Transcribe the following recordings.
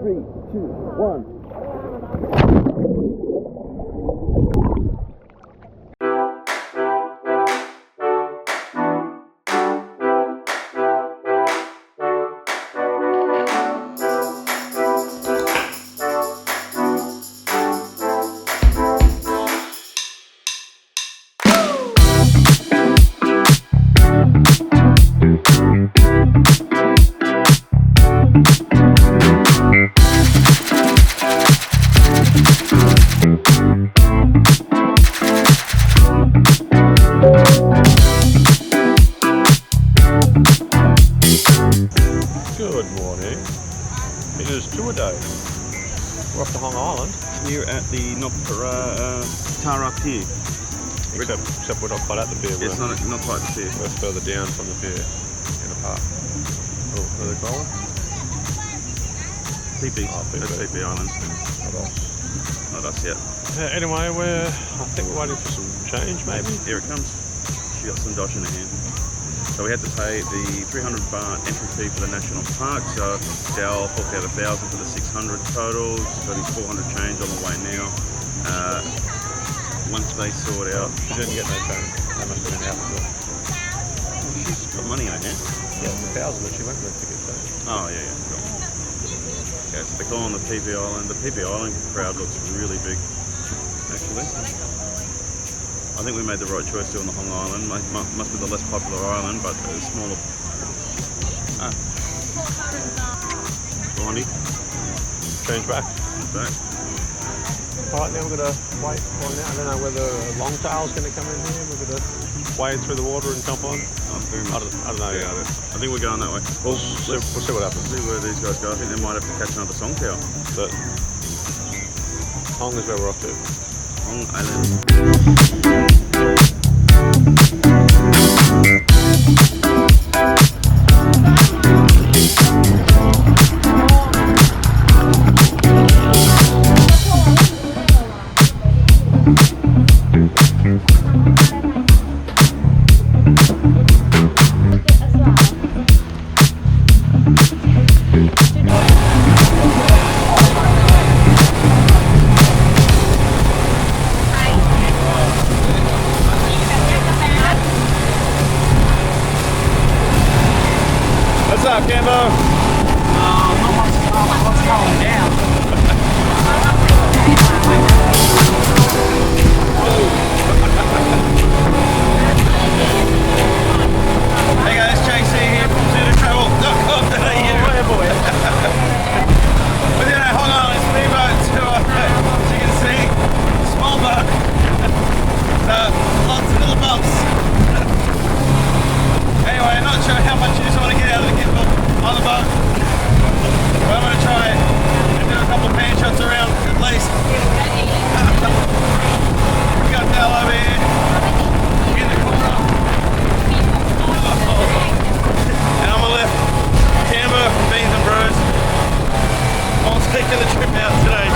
3, 2, 1. Good morning. It is 2 a day. We're off to Hong Island. Here at the Tara Pier. Except we're not quite at the pier. It's not quite the pier. We're further down from the pier in a park. Oh, where are they going? PP. Oh, PP. That's PP Island. Not us yet. Anyway, I think we're waiting for some change, maybe. Here it comes. She got some dosh in her hand. So we had to pay the 300 baht entry fee for the national park. So Dal forked out 1,000 for the 600 total. She's got his 400 change on the way now. Once they sort out, She didn't get no change. They must have been out before. she's got money in her hand. Yeah, 1,000 that she went with to get change. Oh yeah, cool. Okay, so they're calling the PP Island. The PP Island crowd looks really big, actually. I think we made the right choice doing the Hong Island. Must be the less popular island, but a smaller. Blondie. Change back. Back. Alright, now we're going to wait for now. I don't know whether Longtail's going to come in here. We're going to wade through the water and jump on. Oh, very I much. don't know. Yeah, I think we're going that way. We'll see what happens. See where these guys go. I think they might have to catch another song tower. But Hong is where we're off to. Hong Island. What's up, Cambo? What's going down? Hey guys, JC here from ZeroTravel.com.au. We're in a Hong Island speedboat tour. As you can see, small boat. Lots of little bumps. Anyway, not sure how much you just want to get out of the gimbal on the boat. But I'm going to try and do a couple of pan shots around at least. We got Dal over here in the corner. And on my left, Cambo from Beans and Brews. I'll stick to the trip out today.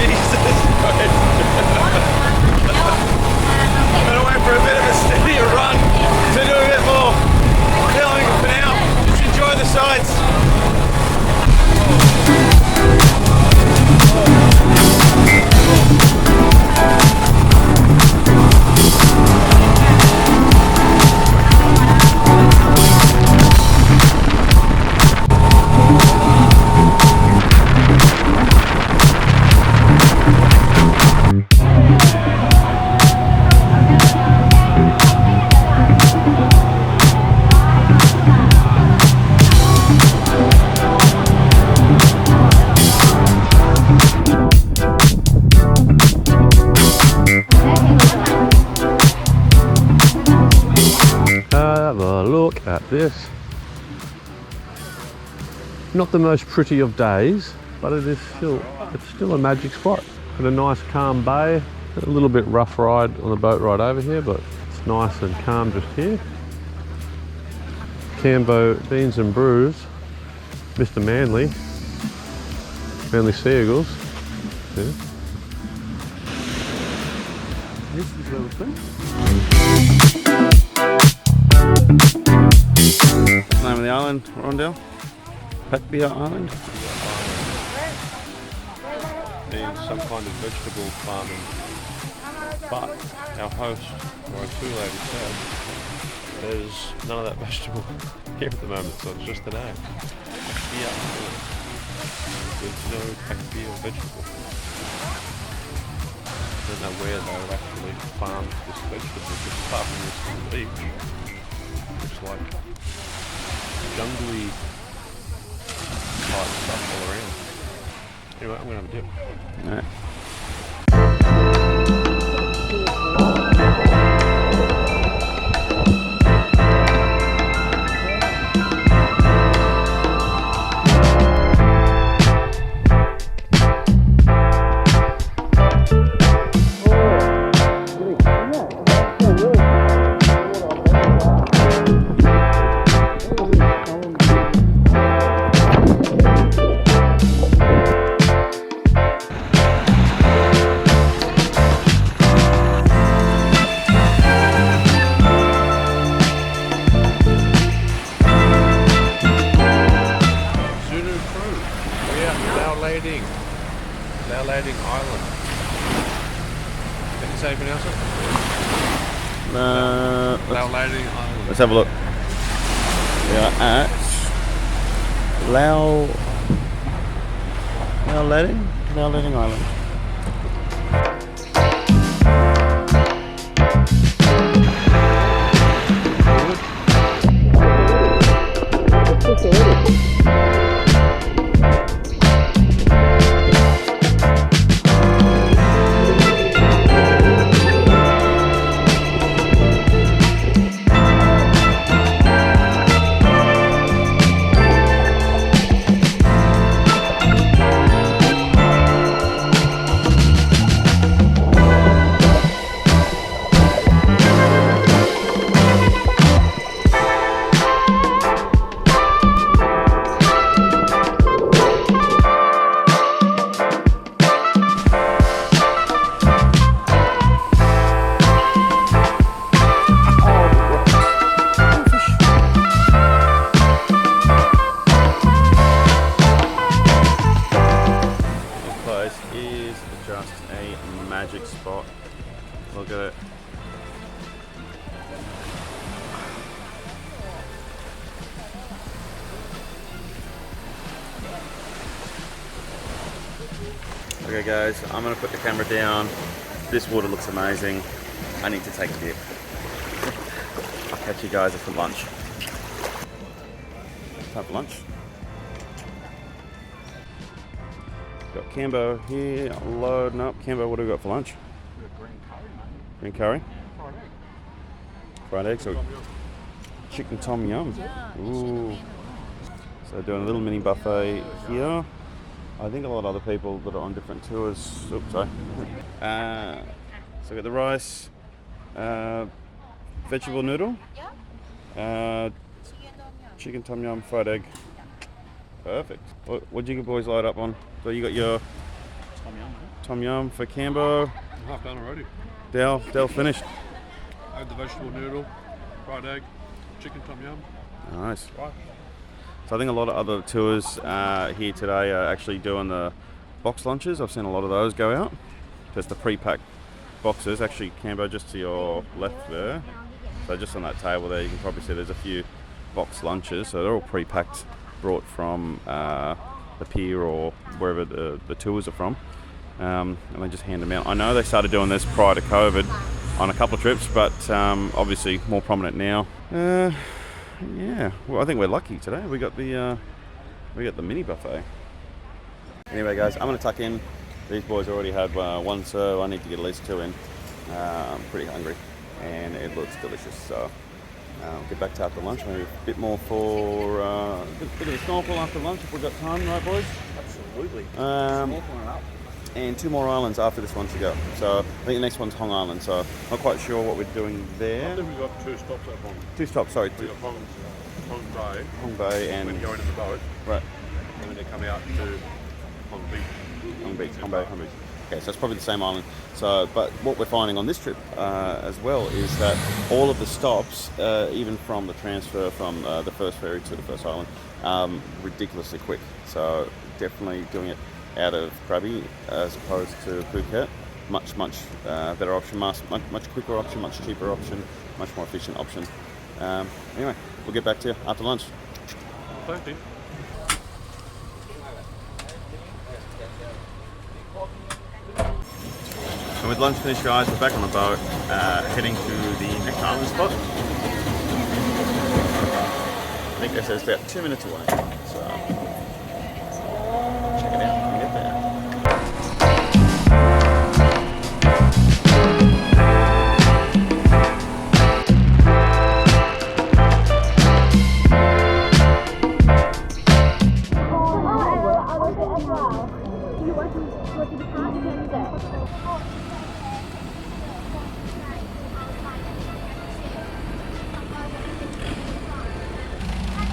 Jesus Christ. Gonna wait for a bit of a steadier run to do a bit more filming for now. Just enjoy the sights. Have a look at this. Not the most pretty of days, but it's still a magic spot. Got a nice calm bay, a little bit rough ride on the boat ride over here, but it's nice and calm just here. Cambo Beans and Brews, Mr. Manly Sea Eagles. Yeah. This is where we've been. What's the name of the island, Rondell? Pakbia Island? being some kind of vegetable farming. But our host, or our tour lady, said there's none of that vegetable here at the moment, so it's just an egg. Pakbia. There's no Pakbia vegetable. I don't know where they would actually farm this vegetable, just apart from this on the beach. Looks like jungly type stuff all around. Anyway, I'm going to have a dip. Alright. Landing Island. Can you say you pronounce it? Landing Island. Let's have a look. We are at Landing Island. Is just a magic spot. Look at it. Okay guys, I'm gonna put the camera down. This water looks amazing. I need to take a dip. I'll catch you guys for lunch. Time for lunch. Got Cambo here, loading up. Cambo, what do we got for lunch? Green curry. Fried eggs or chicken tom yum. Ooh. So doing a little mini buffet here. I think a lot of other people that are on different tours. Oops, sorry. So we got the rice, vegetable noodle, chicken tom yum, fried egg. Perfect. What did you boys load up on? So you got your tom yum for Cambo. Half done already. Dell finished. I had the vegetable noodle, fried egg, chicken tom yum. Nice. Right. So I think a lot of other tours here today are actually doing the box lunches. I've seen a lot of those go out. Just the pre-packed boxes. Actually, Cambo, just to your left there. So just on that table there, you can probably see there's a few box lunches. So they're all pre-packed, brought from the pier or wherever the tours are from. And they just hand them out. I know they started doing this prior to COVID on a couple of trips, but obviously more prominent now. Yeah, well, I think we're lucky today. We got the mini buffet. Anyway, guys, I'm gonna tuck in. These boys already had one, so I need to get at least two in. I'm pretty hungry, and it looks delicious. So I'll get back to after lunch. Maybe a bit more for a bit of a snorkel after lunch if we've got time, right, boys? Absolutely. Snorkeling up. And 2 more islands after this one to go. So I think the next one's Hong Island, so not quite sure what we're doing there. I think we've got 2 stops at Hong. 2 stops, sorry. We've got Hong Bay. Hong Bay and... When going in the boat. Right. And then they come out to Hong Beach. Hong Beach, Hong Bay, Hong Beach. Okay, so it's probably the same island. So, but what we're finding on this trip as well is that all of the stops, even from the transfer from the first ferry to the first island, ridiculously quick. So definitely doing it out of Krabi as opposed to Phuket. Much better option, much quicker option, much cheaper option, much more efficient option. Anyway, we'll get back to you after lunch. Thank you. And with lunch finished, guys, we're back on the boat, heading to the next island spot. I think they said it's about 2 minutes away, so check it out when we get there.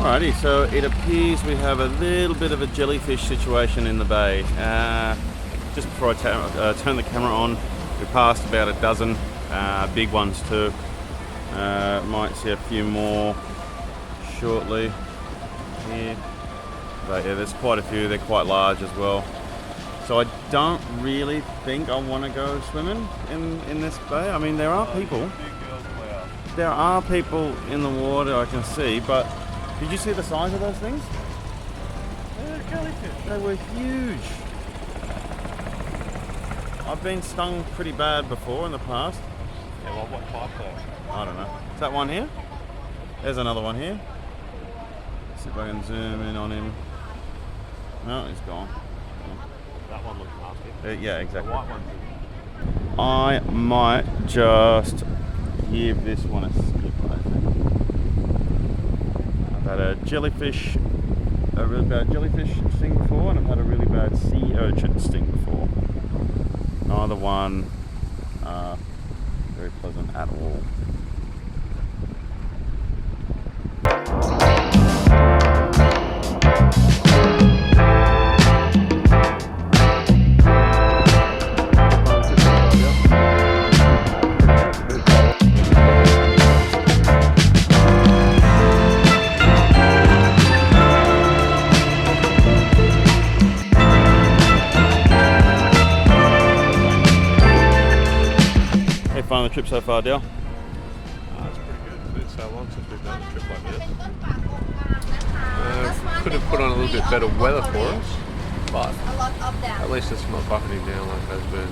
Alrighty, so it appears we have a little bit of a jellyfish situation in the bay. Just before I turn the camera on, we passed about a dozen big ones too. Might see a few more shortly here. But yeah, there's quite a few, they're quite large as well. So I don't really think I want to go swimming in this bay. I mean, there are people. There are people in the water I can see, but did you see the size of those things? They're jellyfish. They were huge. I've been stung pretty bad before in the past. Yeah, well, what type though? I don't know. Is that one here? There's another one here. Let's see if I can zoom in on him. No, he's gone. That one looks nasty. Yeah, The exactly. white one's I might just give this one a skip, I think. I've had a really bad jellyfish sting before, and I've had a really bad sea urchin sting before. Neither one very pleasant at all. The trip so far, Dale? That's pretty good. It's been so long since we've done a trip like this. Could have put on a little bit better weather for us, but at least it's not bucketing down like it has been.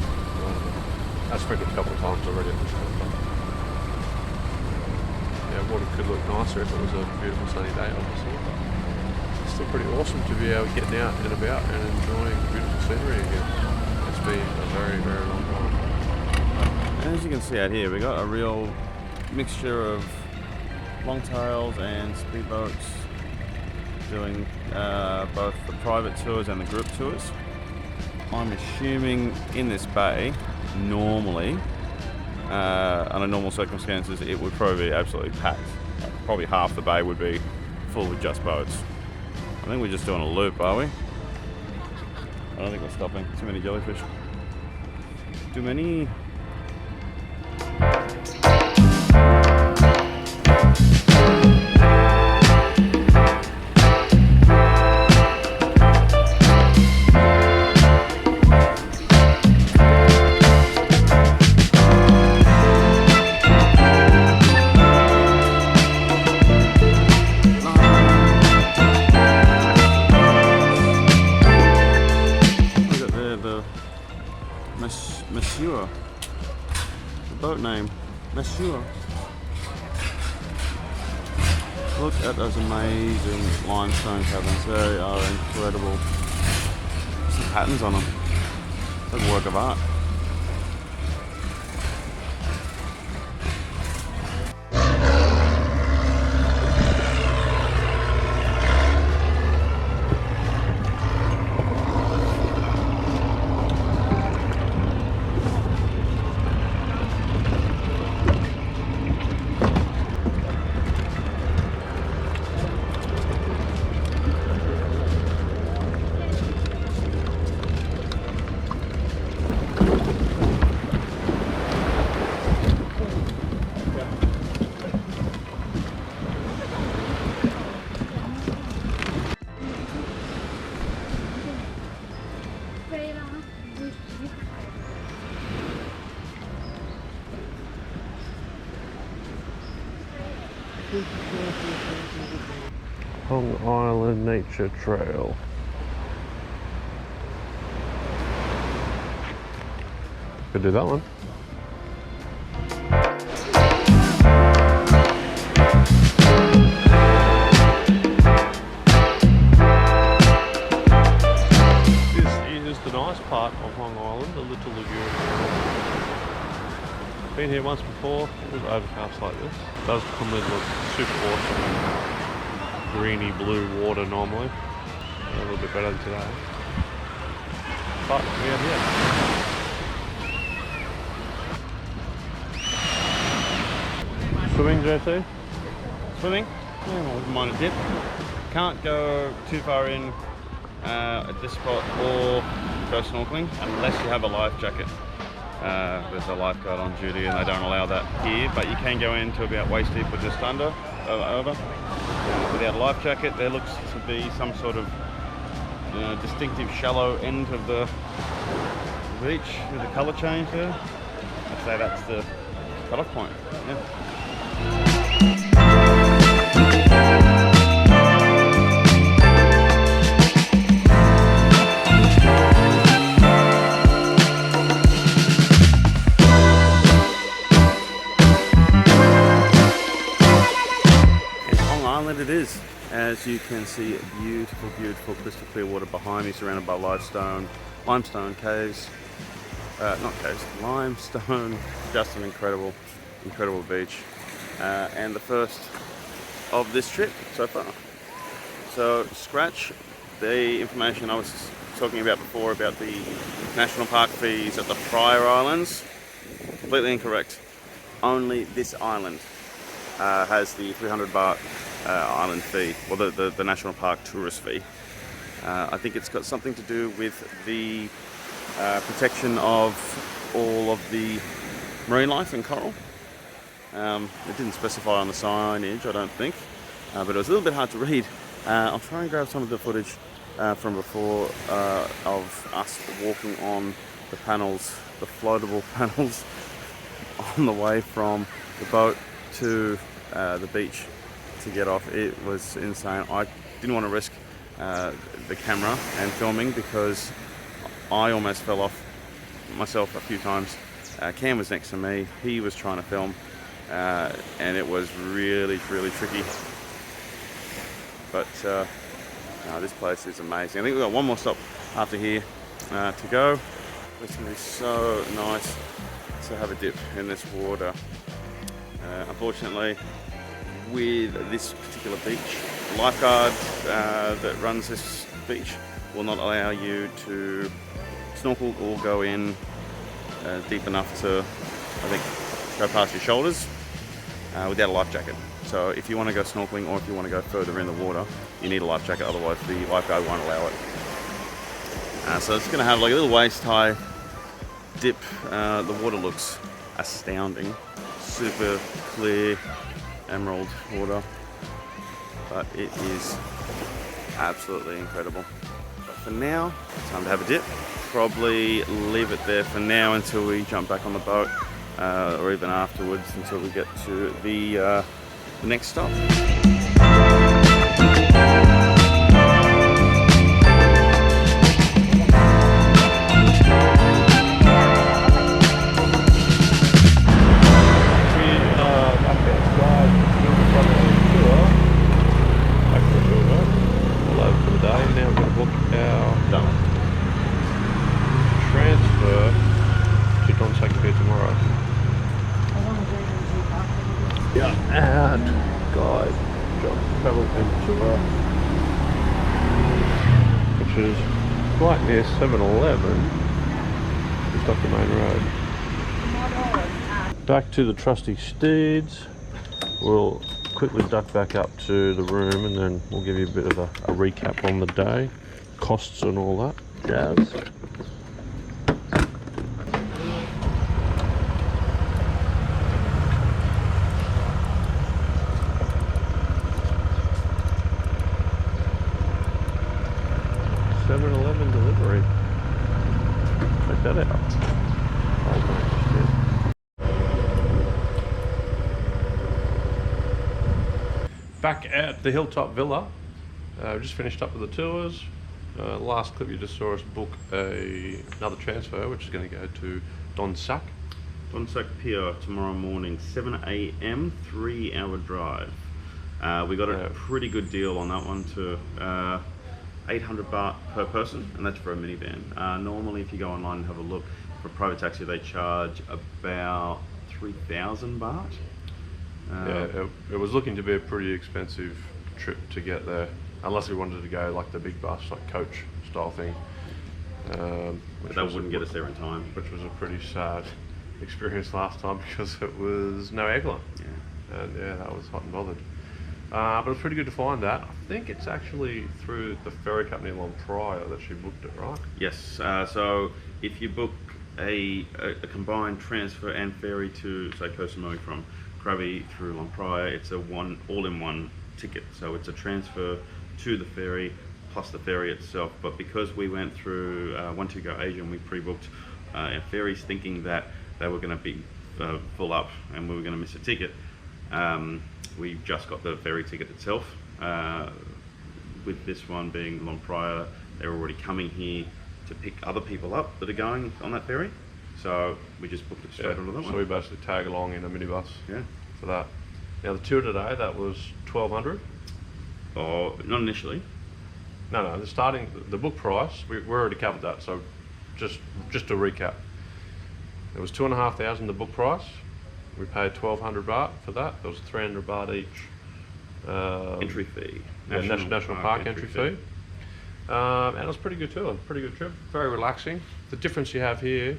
I've sprinkled a couple of times already at this point. But yeah, water could look nicer if it was a beautiful sunny day, obviously. But it's still pretty awesome to be able to get out and about and enjoying beautiful scenery again. It's been a very, very long time. As you can see out here, we got a real mixture of longtails and speedboats doing both the private tours and the group tours. I'm assuming in this bay, normally, under normal circumstances, it would probably be absolutely packed. Probably half the bay would be full with just boats. I think we're just doing a loop, are we? I don't think we're stopping. Too many jellyfish. Too many. Monsieur. The boat name. Monsieur. Look at those amazing limestone cabins. They are incredible. Some patterns on them. It's like a work of art. Hong Island Nature Trail. Could do that one. This is the nice part of Hong Island, the little lagoon. Been here once before, it was overcast like this. It does come with look super awesome greeny blue water normally. A little bit better than today. But we are here. Swimming, JC? Swimming? Yeah, I wouldn't mind a dip. Can't go too far in at this spot or go snorkeling unless you have a life jacket. There's a lifeguard on duty and they don't allow that here, but you can go in to about waist deep or just under, over. Without a life jacket, there looks to be some sort of distinctive shallow end of the beach with the colour change there. I'd say that's the cut-off point. Yeah. It is, as you can see, beautiful, beautiful crystal clear water behind me, surrounded by limestone caves, not caves, limestone. Just an incredible beach, and the first of this trip so far. So scratch the information I was talking about before about the national park fees at the Prior Islands. Completely incorrect. Only this island has the 300 baht island fee, or the national park tourist fee. I think it's got something to do with the protection of all of the marine life and coral. It didn't specify on the signage, I don't think, but it was a little bit hard to read. I'll try and grab some of the footage from before of us walking on the panels, the floatable panels, on the way from the boat to the beach to get off. It was insane. I didn't want to risk the camera and filming because I almost fell off myself a few times. Cam was next to me, he was trying to film, and it was really tricky. But this place is amazing. I think we've got one more stop after here to go. It's going to be so nice to have a dip in this water. Unfortunately, with this particular beach, the lifeguard that runs this beach will not allow you to snorkel or go in deep enough to, I think, go past your shoulders without a life jacket. So if you want to go snorkeling or if you want to go further in the water, you need a life jacket, otherwise the lifeguard won't allow it. So it's going to have like a little waist high dip. The water looks astounding, super clear emerald water, but it is absolutely incredible. But for now, time to have a dip. Probably leave it there for now until we jump back on the boat, or even afterwards until we get to the next stop. 7-Eleven, just off the main road. Back to the trusty steeds. We'll quickly duck back up to the room and then we'll give you a bit of a recap on the day, costs and all that jazz. Delivery. Check that out. Oh my Back at the Hilltop Villa, we just finished up with the tours. Last clip you just saw us book another transfer, which is going to go to Don Sac. Don Sac Pier tomorrow morning, 7 a.m, 3-hour drive. We got a pretty good deal on that one to 800 baht per person, and that's for a minivan. Normally, if you go online and have a look, for a private taxi they charge about 3,000 baht. It was looking to be a pretty expensive trip to get there, unless we wanted to go like the big bus, like coach style thing. But that wouldn't get us there in time. Which was a pretty sad experience last time because it was no aircon. Yeah. And yeah, that was hot and bothered. But it was pretty good to find that. I think it's actually through the ferry company Long Prior that she booked it, right? Yes. So if you book a combined transfer and ferry to, say, Koh Samui from Krabi through Long Prior, it's a all-in-one ticket. So it's a transfer to the ferry plus the ferry itself. But because we went through One To Go Asia and we pre-booked our ferries thinking that they were going to be full up and we were going to miss a ticket, we just got the ferry ticket itself. With this one being Long Prior, they're already coming here to pick other people up that are going on that ferry. So we just booked it straight onto that one. So we basically tag along in a minibus for that. Now the tour today, that was 1,200. Oh, not initially. No, the book price, we already covered that. So just to recap, it was 2,500 the book price. We paid 1,200 baht for that. There was 300 baht each. Entry fee. National Park entry fee. And it was pretty good too. Pretty good trip. Very relaxing. The difference you have here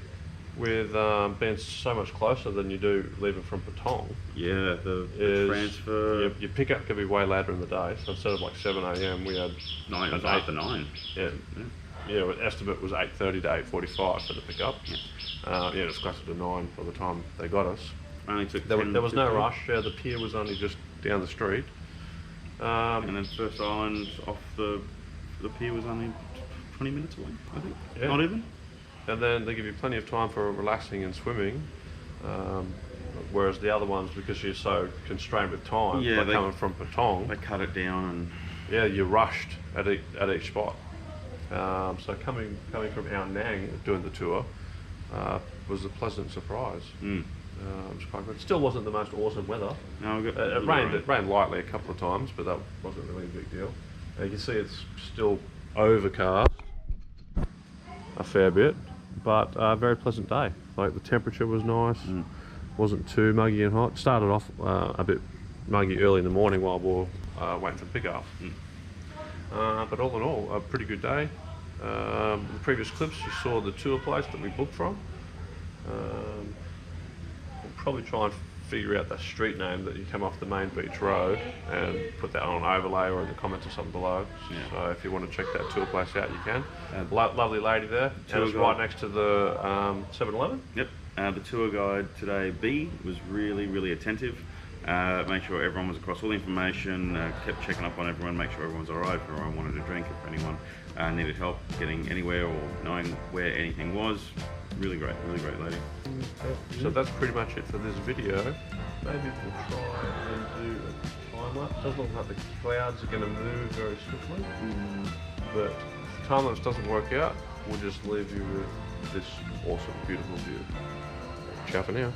with being so much closer than you do leaving from Patong. Yeah, the transfer. Your pickup could be way later in the day. So instead of like 7 a.m, we had 9 to 9. Yeah, estimate was 8:30 to 8:45 for the pickup. It was closer to 9 by the time they got us. Only took there was no rush. The pier was only just down the street. And then first island off the pier was only 20 minutes away, I think. Yeah. Not even. And then they give you plenty of time for relaxing and swimming. Whereas the other ones, because you're so constrained with time, coming from Patong, they cut it down and you're rushed at each spot. So coming from Ao Nang doing the tour was a pleasant surprise. It was quite good. Still wasn't the most awesome weather. No, it rained lightly a couple of times, but that wasn't really a big deal. You can see it's still overcast a fair bit, but a very pleasant day. Like the temperature was nice, wasn't too muggy and hot. Started off a bit muggy early in the morning while we were waiting for the pickup. But all in all, a pretty good day. The previous clips you saw the tour place that we booked from. We'll probably try and figure out the street name that you come off the main beach road and put that on an overlay or in the comments or something below. So if you want to check that tour place out, you can. Lovely lady there. And it's right next to the 7-Eleven. Yep. The tour guide today, B, was really, really attentive. Made sure everyone was across all the information, kept checking up on everyone, make sure everyone was alright, if everyone wanted a drink, if anyone needed help getting anywhere or knowing where anything was. Really great lady. So that's pretty much it for this video. Maybe we'll try and do a time lapse. Doesn't look like the clouds are going to move very swiftly, but if time lapse doesn't work out, we'll just leave you with this awesome, beautiful view. Ciao for now.